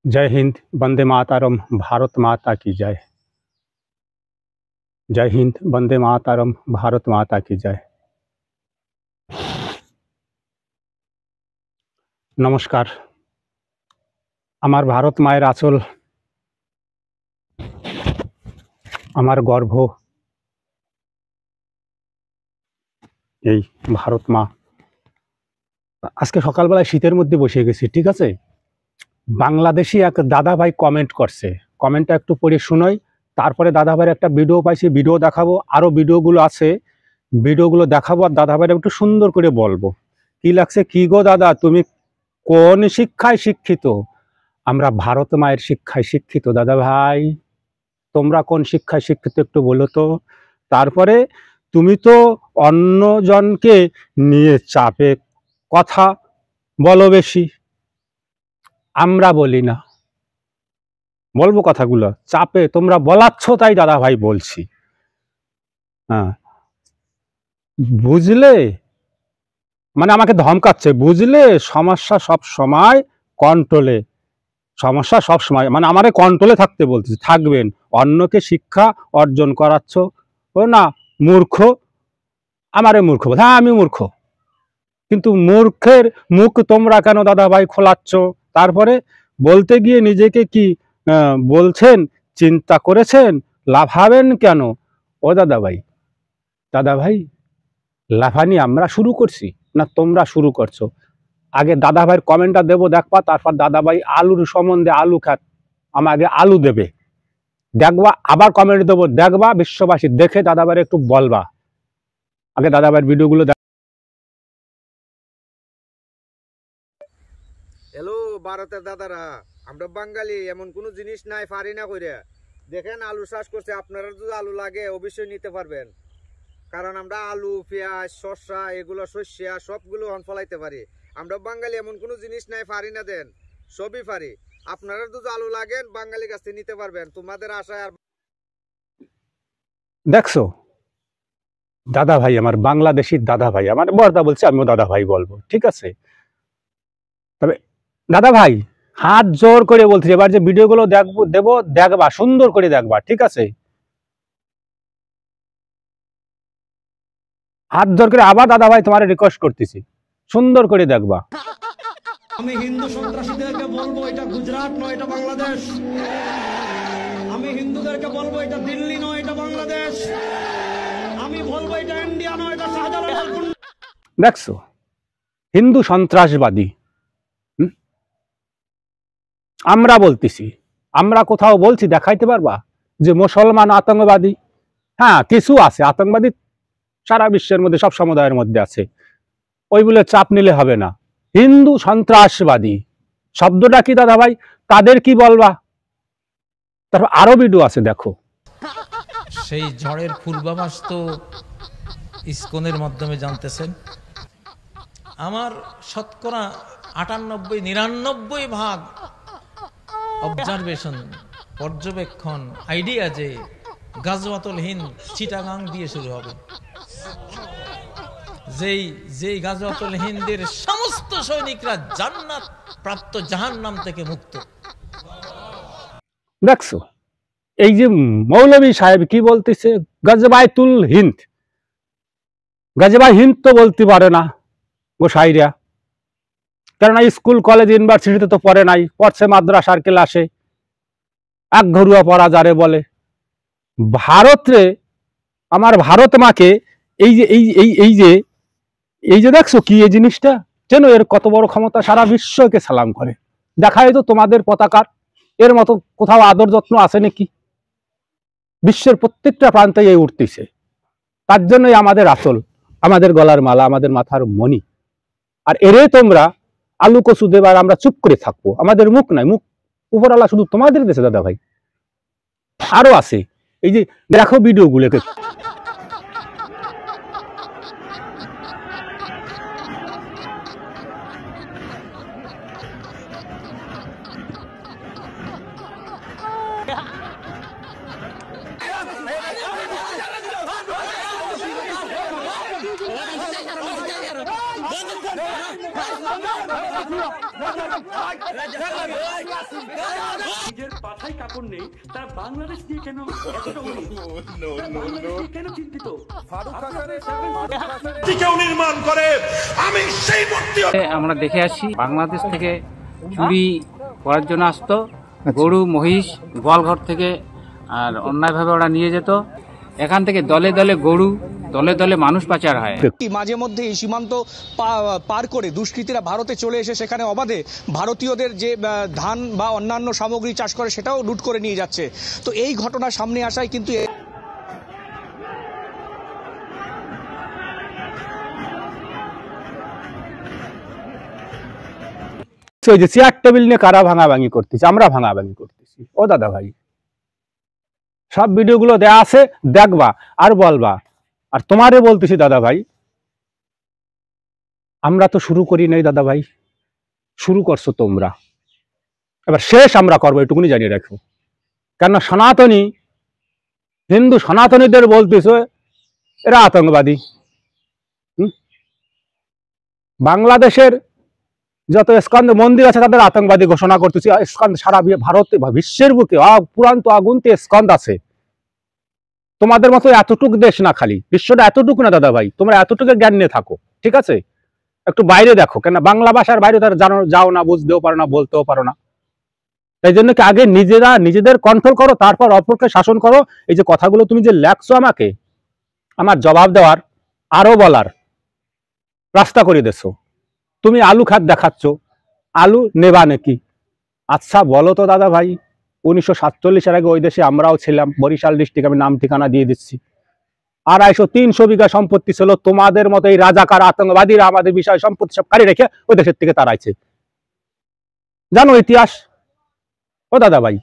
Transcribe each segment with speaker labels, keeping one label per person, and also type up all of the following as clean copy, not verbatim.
Speaker 1: जय हिंद, वंदे मातरम, भारत माता की जय। जय हिंद, वंदे मातरम, भारत माता की जय। नमस्कार। আমার ভারত মায়ের আঁচল, আমার গর্ভ, এই ভারত মা। আজকে সকালবেলায় শীতের মধ্যে বসে গেছি, ঠিক আছে। বাংলাদেশি এক দাদা ভাই কমেন্ট করছে, কমেন্টটা একটু পড়ে শুনোই, তারপরে দাদা ভাইয়ের একটা ভিডিও পাইছি, ভিডিও দেখাবো, আরো ভিডিওগুলো আছে, ভিডিওগুলো দেখাবো, আর দাদা ভাইয়ের একটু সুন্দর করে বলবো কি লাগছে। কি গো দাদা, তুমি কোন শিক্ষায় শিক্ষিত? আমরা ভারত মায়ের শিক্ষায় শিক্ষিত দাদা ভাই। তোমরা কোন শিক্ষায় শিক্ষিত একটু বলো তো। তারপরে তুমি তো অন্যজনকে নিয়ে চাপে কথা বলো বেশি, আমরা বলি না। বলবো কথাগুলো, চাপে তোমরা বলাচ্ছ তাই দাদা ভাই বলছি। হ্যাঁ, বুঝলে, মানে আমাকে ধমকাচ্ছে, বুঝলে সমস্যা সব সময় কন্ট্রোলে, সমস্যা সব সময়, মানে আমারে কন্ট্রোলে থাকতে বলতেছে, থাকবেন। অন্যকে শিক্ষা অর্জন করাচ্ছ, ও না মূর্খ, আমারে মূর্খ। হ্যাঁ, আমি মূর্খ, কিন্তু মূর্খের মুখ তোমরা কেন দাদা ভাই খোলাচ্ছ? তারপরে বলতে গিয়ে নিজেকে কি বলছেন, চিন্তা করেছেন, লাফাবেন কেন? ও দাদা ভাই, দাদা ভাই, লাফানি আমরা শুরু করছি না তোমরা শুরু করছো? আগে দাদা ভাইয়ের কমেন্টটা দেবো, দেখবা, তারপর দাদা ভাই আলুর সম্বন্ধে, আলু খাত, আমাকে আলু দেবে, দেখবা, আবার কমেন্ট দেবো, দেখবা, বিশ্ববাসী দেখে দাদা ভাইয়ের একটু বলবা। আগে দাদা ভাইয়ের ভিডিওগুলো।
Speaker 2: হ্যালো ভারতের দাদারা, আমরা বাঙালি, এমন কোনো জিনিস নাই পারি না কইরা। দেখেন আলু চাষ করছে, আপনারা যদি আলু লাগে অবশ্যই নিতে পারবেন, কারণ আমরা আলু, পেঁয়াজ, শসা, এগুলো শস্য সবগুলো ফলাইতে পারি। আমরা বাঙালি, এমন কোনো জিনিস নাই পারি না, দেন সবই পারি। আপনারা যদি আলু লাগেন বাঙালি কাছ থেকে নিতে পারবেন, তোমাদের আশায়। আর
Speaker 1: দেখছো দাদা ভাই, আমার বাংলাদেশি দাদা ভাই, আমার বর্দা বলছে, আমিও দাদা ভাই বলবো, ঠিক আছে। তবে দাদা ভাই, হাত জোর করে বলছি, এবার যে ভিডিওগুলো দেবো, দেখবা, সুন্দর করে দেখবা, ঠিক আছে। হাত জোর করে আবার দাদা ভাই তোমার রিকোয়েস্ট করতেছি, সুন্দর করে দেখবা।
Speaker 3: আমি হিন্দু সন্ত্রাসীদেরকে বলবো এটা গুজরাট নয়, এটা বাংলাদেশ। আমি হিন্দুদেরকে বলবো এটা দিল্লি নয়, এটা বাংলাদেশ। আমি বলবো এটা ইন্ডিয়া নয়, এটা শাহজালাল।
Speaker 1: দেখছো, হিন্দু সন্ত্রাসবাদী। আমরা বলতেছি, আমরা কোথাও বলছি, দেখাইতে পারবা যে মুসলমান আতঙ্কবাদী? হ্যাঁ, কিছু আছে আতঙ্কবাদী, সারা বিশ্বের মধ্যে, সব সমুদায়ের মধ্যে আছে, ওই বলে চাপ নিলে হবে না। হিন্দু সন্ত্রাসবাদী শব্দটা কি দাদা ভাই, তাদের কি বলবা? তারপর আরো ভিডিও আছে, দেখো।
Speaker 4: সেই ঝড়ের পূর্বাভাস তো ইসকনের মাধ্যমে জানতেছেন। আমার শতকরা 98-99% অবজারভেশন, পর্যবেক্ষণ, আইডিয়া যে গাজওয়াতুল হিন্দ চিটাগাং দিয়ে শুরু হবে। যেই গাজওয়াতুল হিন্দের সমস্ত সৈনিকরা জান্নাত প্রাপ্ত, জাহান্নাম থেকে মুক্ত।
Speaker 1: দেখছো, এই যে মৌলভী সাহেব কি বলতেছে, গাজওয়াতুল হিন্দ। গাজওয়াতুল হিন্দ তো বলতে পারে না গোসাইরা, কেননা স্কুল, কলেজ, ইউনিভার্সিটিতে তো পড়ে নাই, পড়ছে মাদ্রাসার ক্লাসে, এক ঘরুয়া পড়া যারে বলে। ভারতে, আমার ভারত মাকে, এই যে এই যে দেখছো কি এই জিনিসটা, যেন এর কত বড় ক্ষমতা, সারা বিশ্বকে সালাম করে। দেখায় তো তোমাদের পতাকার, এর মতো কোথাও আদর যত্ন আছে নাকি? বিশ্বের প্রত্যেকটা প্রান্তে এই উঠতেছে। তার জন্যই আমাদের আঁচল, আমাদের গলার মালা, আমাদের মাথার মণি। আর এরে তোমরা আলু কচু দেবার, আমরা চুপ করে থাকবো? আমাদের মুখ নাই, মুখ উপরওয়ালা শুধু তোমাদের দেশে দাদা ভাই। আরো আছে, এই যে দেখো ভিডিওগুলোকে।
Speaker 5: নিজের পাছায় কাপড় নেই, তারা বাংলাদেশ নিয়ে কেন এতটা উন্নীত? বাংলাদেশ নিয়ে কেন চিন্তিত?
Speaker 6: আমরা দেখে আসছি বাংলাদেশ থেকে চুরি করার জন্য আসতো, গরু মহিষ গোয়ালঘর থেকে আর অন্যায়ভাবে ওরা নিয়ে যেত। এখান থেকে দলে দলে গরু, দলে দলে মানুষ পাচার হয়।
Speaker 7: মাঝে মধ্যে এই সীমান্ত পার করে দুষ্কৃতীরা ভারতে চলে এসে সেখানে অবাধে ভারতীয়দের যে ধান বা অন্যান্য সামগ্রী চাষ করে সেটাও লুট করে নিয়ে যাচ্ছে। তো এই ঘটনা সামনে আসায় কিন্তু
Speaker 1: ওই যে চেয়ার টেবিল নিয়ে কারা ভাঙাভাঙি করতেছে, আমরা ভাঙাভাঙি করতেছি। ও দাদা ভাই, সব ভিডিওগুলো দেয়া আছে, দেখবা আর বলবা। আর তোমারে বলতেছি দাদা ভাই, আমরা তো শুরু করি নাই দাদা ভাই, শুরু করছো তোমরা, এবার শেষ আমরা করবো, এটুকুনি জানিয়ে রাখো। কেন সনাতনী হিন্দু সনাতনীদের বলতেছে এরা আতঙ্কবাদী। বাংলাদেশের যত স্কন্দ মন্দির আছে তাদের আতঙ্কবাদী ঘোষণা করতেছি। স্কন্দ সারা ভারতে বিশ্বের বুকে পুরান্ত আগুনতে স্কন্দ আছে। তোমাদের মতো এতটুক দেশ না, খালি বিশ্বটা এতটুকু না দাদা ভাই, তোমরা এতটুকু জ্ঞান নিয়ে থাকো, ঠিক আছে? একটু বাইরে দেখো, কেন বাংলা ভাষার বাইরে তারা জানো যাও না, বুঝতেও পারো না, বলতেও পারো না। তাই জন্য কি আগে নিজেরা নিজেদের কন্ট্রোল করো, তারপর অপরকে শাসন করো। এই যে কথাগুলো তুমি যে লেখছো আমাকে, আমার জবাব দেওয়ার আরো বলার রাস্তা করে দেছো। তুমি আলু খাত দেখাচ্ছ, আলু নেবা নাকি? আচ্ছা বলো তো দাদা ভাই, 1947 আগে ওই দেশে আমরাও ছিলাম, বরিশাল ডিস্ট্রিক্ট, আমি নাম ঠিকানা দিয়ে দিচ্ছি। 250-300 বিঘা সম্পত্তি ছিল, তোমাদের মতো এই রাজাকার আতঙ্কবাদীরা আমাদের বিষয় সম্পত্তি সব কারি রেখে ওই দেশের থেকে তাড়াইছে। জানো ইতিহাস ও দাদা ভাই?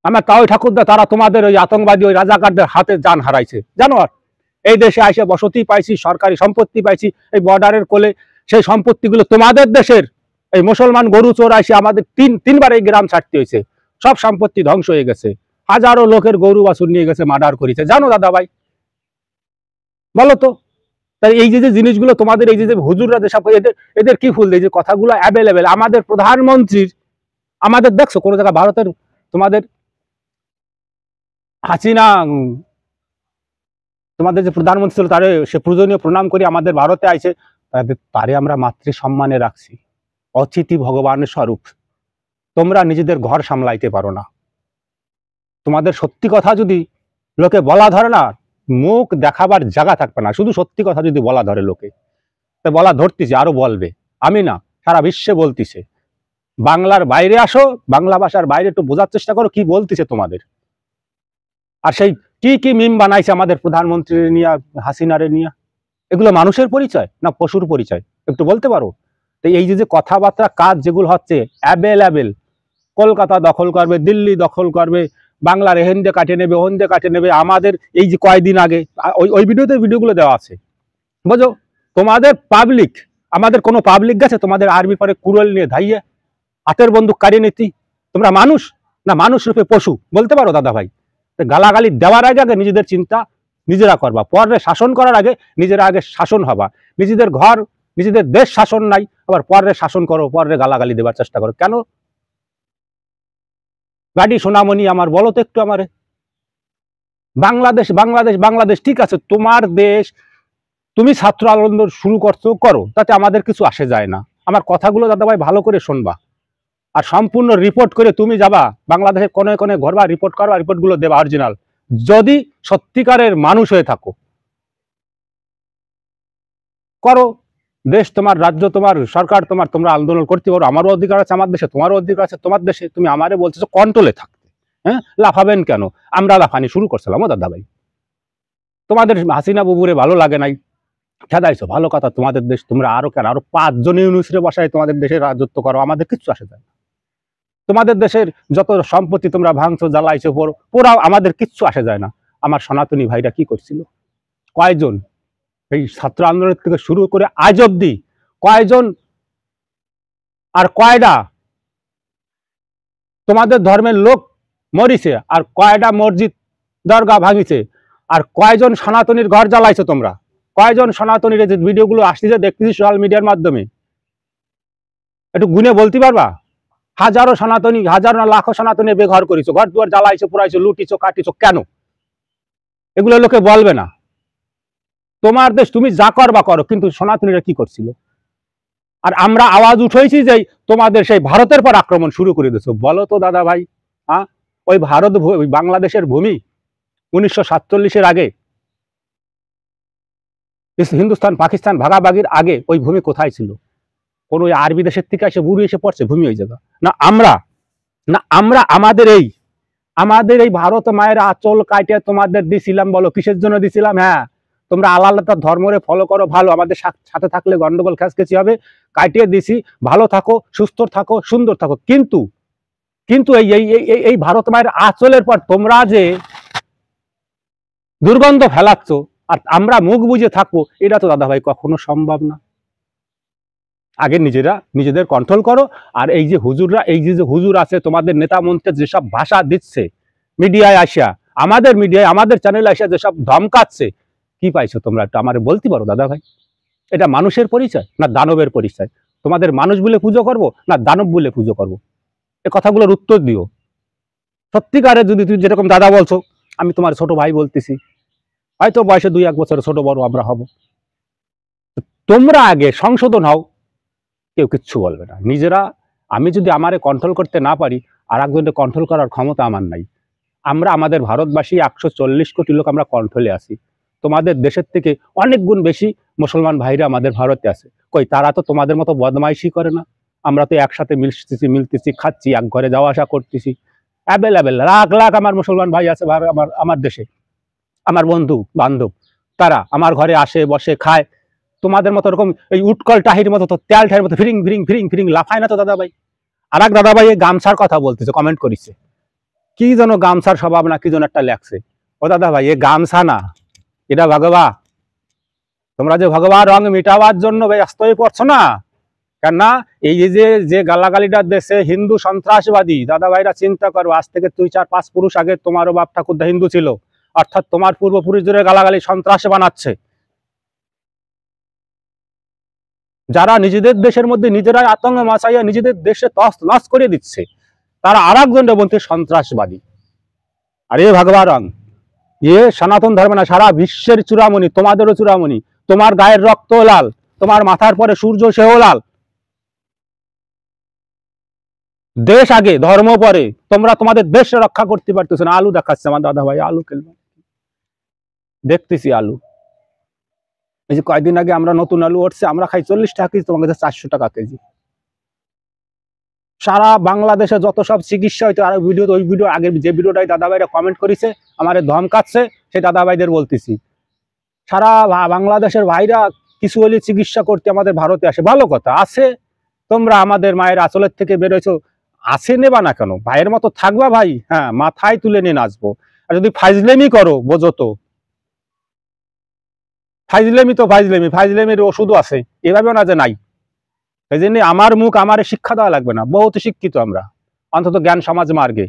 Speaker 1: আমার তাও ঠাকুরদা তারা তোমাদের ওই আতঙ্কবাদী ওই রাজাকারদের হাতে জান হারাইছে, জানো? আর এই দেশে এসে বসতি পাইছি, সরকারি সম্পত্তি পাইছি, এই বর্ডারের কোলে সেই সম্পত্তিগুলো তোমাদের দেশের এই মুসলমান গরু চোর এসে আমাদের তিনবার এই গ্রাম ছাড়তে হয়েছে, সব সম্পত্তি ধ্বংস হয়ে গেছে, হাজারো লোকের গরু বাছুর নিয়ে গেছে, মার্ডার করেছে, জানো দাদা ভাই? বলো তো। তাই এই যে জিনিসগুলো তোমাদের এই যে হুজুররা যেসব এদের কি ফুল, এই যে কথাগুলো অ্যাভেলেবেল আমাদের প্রধানমন্ত্রীর, আমাদের দেখছো কোনো জায়গায় ভারতের তোমাদের হাসিনা, তোমাদের যে প্রধানমন্ত্রী ছিল তারে সে পূজনীয় প্রণাম করি আমাদের ভারতে আইছে, তারে আমরা মাতৃ সম্মানে রাখছি। অতিথি ভগবানের স্বরূপ। তোমরা নিজেদের ঘর সামলাইতে পারো না। তোমাদের সত্যি কথা যদি লোকে বলা ধরে না, মুখ দেখাবার জায়গা থাকবে না। শুধু সত্যি কথা যদি বলা ধরে লোকে, তো বলা ধরতেছে, আরো বলবে। আমি না, সারা বিশ্বে বলতেছে। বাংলার বাইরে আসো, বাংলা ভাষার বাইরে একটু বোঝার চেষ্টা করো কি বলতেছে তোমাদের। আর সেই কি কি মিম বানাইছে আমাদের প্রধানমন্ত্রী নিয়ে, হাসিনারে নিয়ে, এগুলো মানুষের পরিচয় না পশুর পরিচয়? একটু বলতে পারো? তো এই যে কথাবার্তা কাজ যেগুলো হচ্ছে অ্যাভেলেবেল, কলকাতা দখল করবে, দিল্লি দখল করবে, বাংলার এহেন্দে কাটে নেবে, ওহেন্দে কাটে নেবে। আমাদের এই যে কয়েকদিন আগে ওই ভিডিওগুলো দেওয়া আছে, বুঝো? তোমাদের পাবলিক, আমাদের কোনো পাবলিক গেছে তোমাদের আর্মি পরে কুড়াল নিয়ে ধাইয়ে হাতের বন্দুক কাড়িয়ে নিতি? তোমরা মানুষ না মানুষ রূপে পশু? বলতে পারো দাদা ভাই? গালাগালি দেওয়ার আগে আগে নিজেদের চিন্তা নিজেরা করবা, পরে শাসন করার আগে নিজেরা আগে শাসন হবা। নিজেদের ঘর নিজেদের দেশ শাসন নাই, আবার পরে শাসন করো, পরে গালাগালি দেওয়ার চেষ্টা করো কেন? গাড়ি সোনামণি আমার, বলো তো একটু আমারে। বাংলাদেশ বাংলাদেশ বাংলাদেশ, ঠিক আছে তোমার দেশ, তুমি ছাত্র আন্দোলন শুরু করছো, করো, তাতে আমাদের কিছু আসে যায় না। আমার কথাগুলো দাদা ভাই ভালো করে শুনবা, আর সম্পূর্ণ রিপোর্ট করে তুমি যাবা বাংলাদেশের কোনে কোনে ঘরবা, রিপোর্ট করবা, রিপোর্টগুলো দেবা অরিজিনাল, যদি সত্যিকারের মানুষ হয়ে থাকো। করো, দেশ তোমার, রাজ্য তোমার, সরকার তোমার, তোমরা আন্দোলন করতে পারো। আমারও অধিকার আছে আমার দেশে, তোমারও অধিকার আছে তোমার দেশে। তুমি আমারে বলতেছো কন্ট্রোলে থাকতে, হ্যাঁ? লাফাবেন কেন? আমরা লাফানি শুরু করছিলাম ও দাদা ভাই। তোমাদের হাসিনা বাবুরে ভালো লাগে নাই, খেদাইছো, ভালো কথা, তোমাদের দেশ, তোমরা আরো কেন আরো 5 জন ইউনিভার্সিটি বসায় তোমাদের দেশের রাজত্ব করো, আমাদের কিচ্ছু আসে যায় না। তোমাদের দেশের যত সম্পত্তি তোমরা ভাঙছো, জ্বালাইছো, পুরাও আমাদের কিচ্ছু আসে যায় না। আমার সনাতনী ভাইরা কি করছিল? কয়জন এই ছাত্র আন্দোলন থেকে শুরু করে আজ অব্দি কয়জন আর কয়টা তোমাদের ধর্মের লোক মরিছে, আর কয়টা মসজিদ দরগা ভাঙিছে, আর কয়জন সনাতনীর ঘর জ্বালাইছো তোমরা? কয়জন সনাতনীর যে ভিডিওগুলো আসতেছে দেখতেছি সোশ্যাল মিডিয়ার মাধ্যমে, একটু গুনে বলতে পারবা? হাজারো সনাতনী, হাজারো না লাখো সনাতনী বেঘর করেছো, ঘর দুয়ার জ্বালাইছো, পুরাইছো, লুটিছো, কাটিছো, কেন? এগুলো লোকে বলবে না? তোমার দেশ, তুমি যা করবা করো, কিন্তু সনাতনীরা কি করছিল? আর আমরা আওয়াজ উঠাইছি যে তোমাদের সেই ভারতের পর আক্রমণ শুরু করে দিয়েছো। বলো তো দাদা ভাই, হ্যাঁ, ওই ভারত, বাংলাদেশের ভূমি 1947-এর আগে, হিন্দুস্তান পাকিস্তান ভাগাভাগির আগে ওই ভূমি কোথায় ছিল? কোন ওই আরবি দেশের থেকে এসে বুড়ি এসে পড়ছে ভূমি ওই জায়গা? না আমরা আমাদের এই ভারত মায়ের আঁচল কাটিয়ে তোমাদের দিছিলাম। বলো কিসের জন্য দিছিলাম? হ্যাঁ, তোমরা আলাদা ধর্মরে ফলো করো, ভালো, আমাদের সাথে থাকলে গন্ডগোল খেসখেসি হবে, কাটিয়ে দিছি, ভালো থাকো, সুস্থ থাকো, সুন্দর থাকো। কিন্তু এই ভারত মায়ের আঁচলের পর তোমরা যে দুর্গন্ধ ফেলাচ্ছ আর আমরা মুখ বুঝে থাকবো, এটা তো দাদা ভাই কখনো সম্ভব না। আগে নিজেদের কন্ট্রোল করো। আর এই যে হুজুররা, এই যে হুজুর আছে, তোমাদের নেতা মন্ত্রী যেসব ভাষা দিচ্ছে মিডিয়ায় আসিয়া, আমাদের মিডিয়ায়, আমাদের চ্যানেলে আসিয়া যেসব ধমকাচ্ছে, কি পাইছো তোমরা? একটু আমার বলতে পারো দাদা ভাই? এটা মানুষের পরিচয় না দানবের পরিচয়? তোমাদের মানুষ বলে পুজো করবো না দানব বলে পুজো করবো? এ কথাগুলোর উত্তর দিও। সত্যিকারে যদি তুই যেরকম দাদা বলছো, আমি তোমার ছোট ভাই বলতেছি, হয়তো বয়সে 2-1 বছর ছোট বড় আমরা হব, তোমরা আগে সংশোধন হও, কেউ কিচ্ছু বলবে না। নিজেরা, আমি যদি আমারে কন্ট্রোল করতে না পারি, আর একজনকে কন্ট্রোল করার ক্ষমতা আমার নাই। আমরা আমাদের ভারতবাসী 140 কোটি লোক আমরা কন্ট্রোলে আছি। তোমাদের দেশের থেকে অনেক গুণ বেশি মুসলমান ভাইরা আমাদের ভারতে আছে। কই, তারা তো তোমাদের মতো বদমাইশি করে না। আমরা তো একসাথে মিলতেছি, খাচ্ছি, এক ঘরে যাওয়া আসা করতেছি। অ্যাভেলেবেল লাখ লাখ আমার মুসলমান ভাই আছে আমার দেশে, আমার বন্ধু বান্ধব, তারা আমার ঘরে আসে, বসে, খায়। তোমাদের মতো এরকম এই উটকল টাহির মতো তো তেল ঠাইয়ের মতো ফিরিং ফিরিং ফিরিং ফিরিং লাফায় না তো দাদা ভাই। আর এক দাদা ভাই এই গামছার কথা বলতেছে, কমেন্ট করিছে, কি যেন গামছার স্বভাব না কি যেন একটা লেখছে। ও দাদা ভাই, এ গামছা না, এটা ভগবা। তোমরা যে ভগবা রং মিটাবার জন্য ব্যস্ত হয়ে পড়ছো না, কেননা এই যে গালাগালিটা দেশে হিন্দু সন্ত্রাসবাদী, দাদা ভাইরা চিন্তা করো, আজ থেকে 2-4-5 পুরুষ আগে তোমারও বাপ ঠাকুরদা হিন্দু ছিল, অর্থাৎ তোমার পূর্বপুরুষদের গালাগালি সন্ত্রাস বানাচ্ছে। যারা নিজেদের দেশের মধ্যে নিজেরাই আতঙ্ক মাচাইয়া নিজেদের দেশে তস নস করে দিচ্ছে, তারা আর একজনের বলতে সন্ত্রাসবাদী। আর এ ভগবা রং, এ সনাতন ধর্ম না, সারা বিশ্বের চূড়ামণি, তোমাদেরও চূড়ামণি। তোমার গায়ের রক্ত লাল, তোমার মাথার পরে সূর্য সেও লাল। দেশ আগে, ধর্ম পরে। তোমরা তোমাদের দেশ রক্ষা করতে পারতেছ না। আলু দেখাচ্ছে আমার দাদা ভাই, আলু খেলবে, দেখতেছি আলু। এই যে কয়েকদিন আগে আমরা নতুন আলু উঠছে, আমরা খাই 40 টাকা কেজি, তোমার কাছে 400 টাকা কেজি। সারা বাংলাদেশে যত সব চিকিৎসা হইতো, আর ওই ভিডিও আগের যে ভিডিওটাই দাদা ভাইরা কমেন্ট করেছে, আমার ধমকাচ্ছে, সেই দাদা ভাইদের বলতেছি, সারা বাংলাদেশের ভাইরা কিছু হলে চিকিৎসা করতে আমাদের ভারতে আসে। ভালো কথা আছে, তোমরা আমাদের মায়ের আঁচলের থেকে বেরোয়ছো, আছে, নেবা না কেন? ভাইয়ের মতো থাকবা ভাই, হ্যাঁ, মাথায় তুলে নিয়ে নাচবো। আর যদি ফাইজলেমি করো, বোঝো তো ফাইজলেমির ওষুধও আছে, এভাবেও না যে নাই। এই জন্য আমার মুখ আমার শিক্ষা দেওয়া লাগবে না, বহুত শিক্ষিত আমরা, অন্তত জ্ঞান সমাজ মার্গে,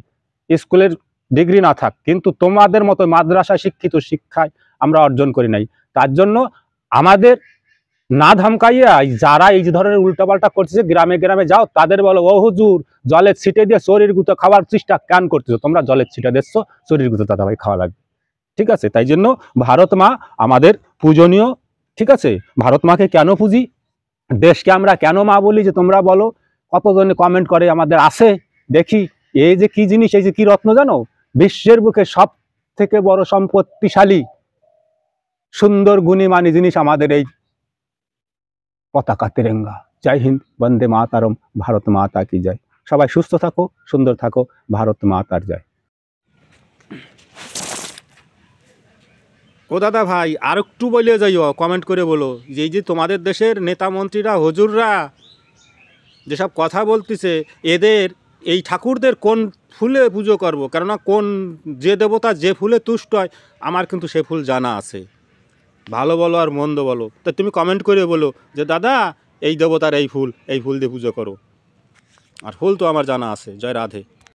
Speaker 1: স্কুলের ডিগ্রি না থাক, কিন্তু তোমাদের মতো মাদ্রাসা শিক্ষিত শিক্ষায় আমরা অর্জন করি নাই। তার জন্য আমাদের না ধমকাইয়া যারা এই ধরনের উল্টাপাল্টা করতেছে, গ্রামে গ্রামে যাও, তাদের বলো, ও হুজুর, জলের ছিটে দিয়ে শরীর গুঁতো খাওয়ার চেষ্টা কেন করতেছো? তোমরা জলের ছিটে দিচ্ছ, শরীর গুঁতো দাদা ভাই খাওয়া লাগবে, ঠিক আছে? তাই জন্য ভারত মা আমাদের পূজনীয়, ঠিক আছে? ভারত মাকে কেন পুজি, দেশকে আমরা কেন মা বলি, যে তোমরা বলো। কতজনে কমেন্ট করে আমাদের আছে, দেখি এই যে কি জিনিস, এই যে কি রত্ন জানো, বিশ্বের বুকে সব থেকে বড় সম্পত্তিশালী সুন্দর গুণীমানী জিনিস আমাদের এই পতাকা তিরঙ্গা। জয় হিন্দ, বন্দে মাতারম, ভারত মাতা কি জয়। সবাই সুস্থ থাকো, সুন্দর থাকো, ভারত মাতার জয়। ও দাদা ভাই, আর একটু বলে যাইও, কমেন্ট করে বলো, এই যে তোমাদের দেশের নেতা মন্ত্রীরা, হুজুররা যেসব কথা বলতেছে, এদের এই ঠাকুরদের কোন ফুলে পুজো করব, কেননা কোন যে দেবতা যে ফুলে তুষ্ট হয়, আমার কিন্তু সে ফুল জানা আছে। ভালো বলো আর মন্দ বলো, তা তুমি কমেন্ট করে বলো যে দাদা এই দেবতার এই ফুল দিয়ে পুজো করো। আর ফুল তো আমার জানা আছে। জয় রাধে।